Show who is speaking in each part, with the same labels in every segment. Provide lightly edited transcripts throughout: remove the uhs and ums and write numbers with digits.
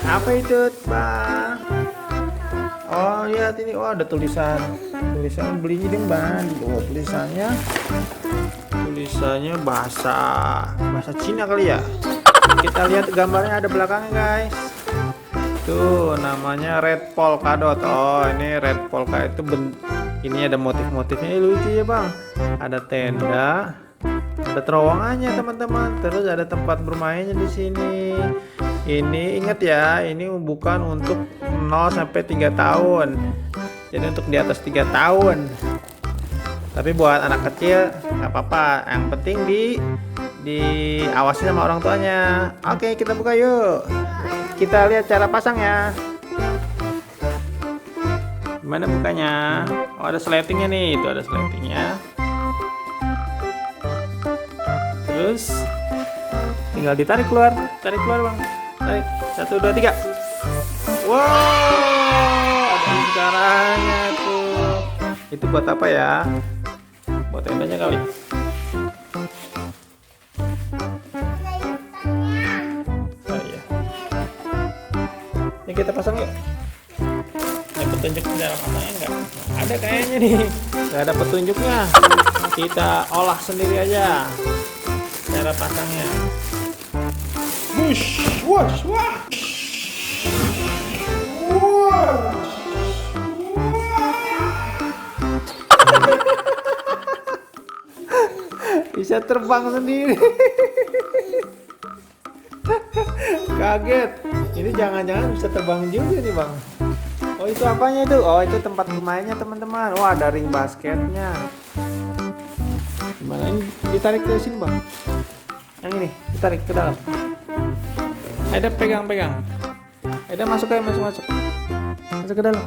Speaker 1: Apa itu, Bang? Oh, lihat ini. Oh, ada tulisan. Tulisan belinya dong, Bang. Oh, tulisannya bahasa Cina kali ya. Kita lihat gambarnya ada belakangnya, guys. Tuh, namanya red polka dot. Oh, ini red polka itu ini ada motif-motifnya. Lucu ya, Bang. Ada tenda, ada terowongannya, teman-teman. Terus ada tempat bermainnya di sini. Ini ingat ya, ini bukan untuk 0 sampai 3 tahun. Jadi untuk di atas 3 tahun. Tapi buat anak kecil nggak apa-apa. Yang penting diawasi sama orang tuanya. Oke, kita buka yuk. Kita lihat cara pasang ya. Gimana bukanya? Oh, ada sletingnya nih. Itu ada sletingnya. Terus tinggal ditarik keluar. Tarik keluar, Bang. Tarik. 1, 2, 3. Wow, ada caranya tuh. Itu buat apa ya? Buat tendanya kali. Oh iya. Ini kita pasang yuk. Ada petunjuk cara pasangnya enggak? Ada kayaknya nih. Enggak ada petunjuknya. Kita olah sendiri aja cara pasangnya. Wush, wush, wush. Bisa terbang sendiri. Kaget. Ini jangan-jangan bisa terbang juga nih, Bang. Oh, itu apanya itu? Oh, itu tempat bermainnya, teman-teman. Wah, ada ring basketnya. Gimana ini? Ditarik ke sini, Bang. Yang ini, ditarik ke dalam. Ada pegang-pegang. Ada masuk aja, masuk. Masuk ke dalam.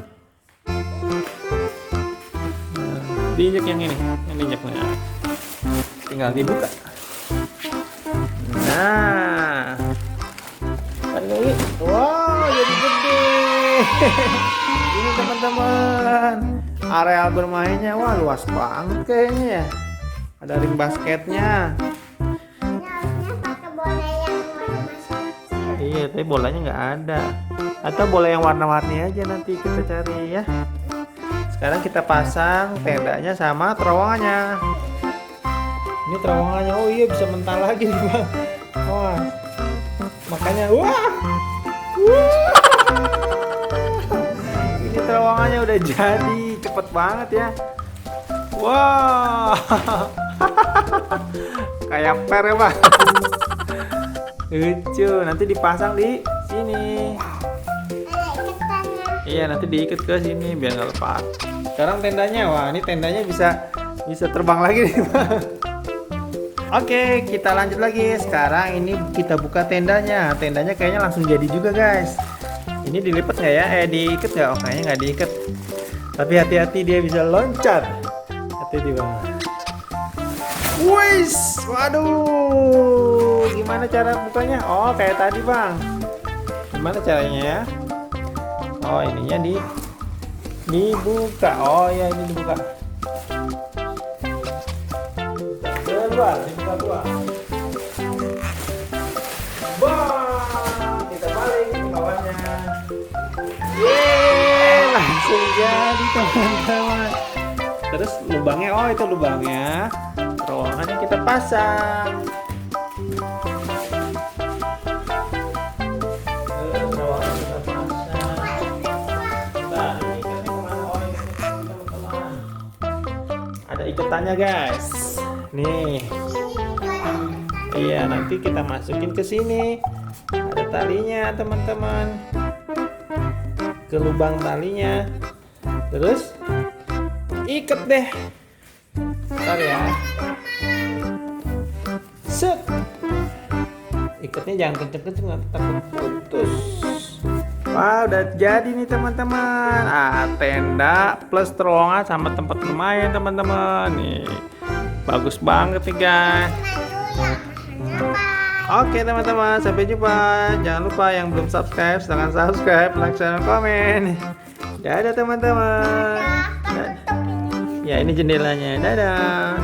Speaker 1: Nah, diinjek yang ini, yang diinjeknya. Tinggal dibuka. Nah, tarik lagi. Wow, jadi gede. Ini teman-teman, areal bermainnya. Wah, luas banget kayaknya ya. Ada ring basketnya. Iya, tapi bolanya nggak ada. Atau bola yang warna-warni aja nanti kita cari ya. Sekarang kita pasang tendanya sama terowongannya. Ini terowongannya. Oh iya, bisa mental lagi nih, Bang. Wah, makanya ini terowongannya udah jadi. Cepet banget ya. Wah, kayak per ya, Bang. Lucu. Nanti dipasang di sini. Iya, nanti diikat ke sini biar nggak lepas. Sekarang tendanya. Wah, ini tendanya bisa terbang lagi nih, Bang. Oke, kita lanjut lagi. Sekarang ini kita buka tendanya. Tendanya kayaknya langsung jadi juga, guys. Ini dilipat nggak ya? Diikat nggak? Oh, kayaknya nggak diikat. Tapi hati-hati, dia bisa loncat. Hati-hati, Bang. Wis, waduh. Gimana cara bukanya? Oh, kayak tadi, Bang. Gimana caranya ya? Oh, ininya dibuka. Oh ya, ini dibuka. Dibuka dua. Wah, kita balik ke bawahnya. Yeay, langsung jadi, teman-teman. Terus lubangnya, oh itu lubangnya. Terowongannya kita pasang. Ada ikatannya, guys. Nih. Iya, nanti kita masukin ke sini. Ada talinya, teman-teman. Ke lubang talinya. Terus ikat deh. Bentar ya. Set. Ikatnya jangan kenceng-kenceng, nanti takut putus. Wah, udah jadi nih, teman-teman. Tenda plus terowongan sama tempat bermain, teman-teman. Nih, bagus banget nih, guys. Oke, teman-teman, sampai jumpa. Jangan lupa yang belum subscribe, silahkan subscribe, like, share, dan komen. Dadah, teman-teman. Ya, ini jendelanya. Dadah.